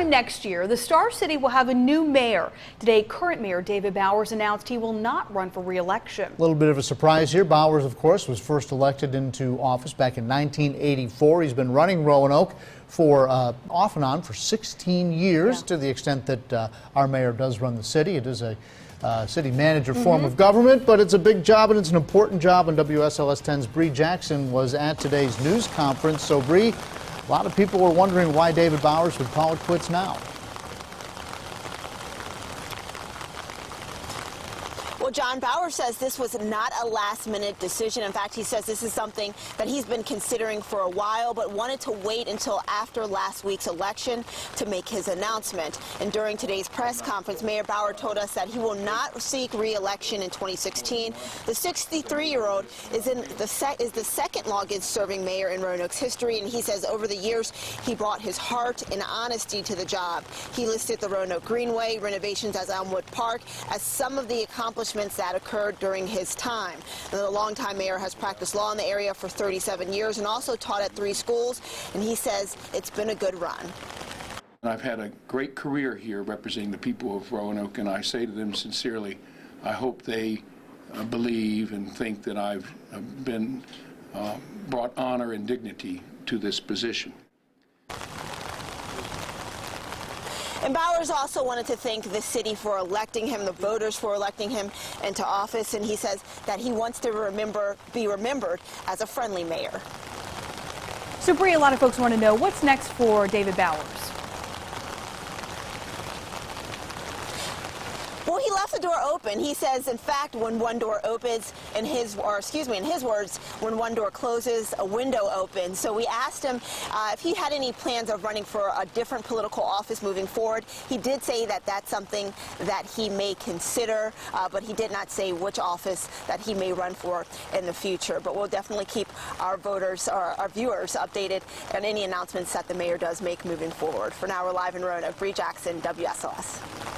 time next year, the Star City will have a new mayor. Today, current Mayor David Bowers announced he will not run for re-election. A little bit of a surprise here. Bowers, of course, was first elected into office back in 1984. He's been running Roanoke for off and on for 16 years, to the extent that our mayor does run the city. It is a city manager form of government, but it's a big job and it's an important job. And WSLS 10's Bree Jackson was at today's news conference. So, Bree, a lot of people were wondering why David Bowers would call it quits now. Well, John, Bowers says this was not a last-minute decision. In fact, he says this is something that he's been considering for a while, but wanted to wait until after last week's election to make his announcement. And during today's press conference, Mayor Bowers told us that he will not seek re-election in 2016. The 63-year-old is the second longest-serving mayor in Roanoke's history, and he says over the years he brought his heart and honesty to the job. He listed the Roanoke Greenway renovations as Elmwood Park as some of the accomplishments that occurred during his time. The longtime mayor has practiced law in the area for 37 years and also taught at 3 schools, and he says it's been a good run. I've had a great career here representing the people of Roanoke, and I say to them sincerely, I hope they believe and think that I've been brought honor and dignity to this position. And Bowers also wanted to thank the city for electing him, the voters for electing him into office, and he says that he wants to be remembered as a friendly mayor. So, Bree, a lot of folks want to know what's next for David Bowers. Well, he left the door open. He says, in fact, when one door opens, in his words, when one door closes, a window opens. So we asked him if he had any plans of running for a different political office moving forward. He did say that that's something that he may consider, but he did not say which office that he may run for in the future. But we'll definitely keep our voters, our viewers, updated on any announcements that the mayor does make moving forward. For now, we're live in Roanoke. Bree Jackson, WSLS.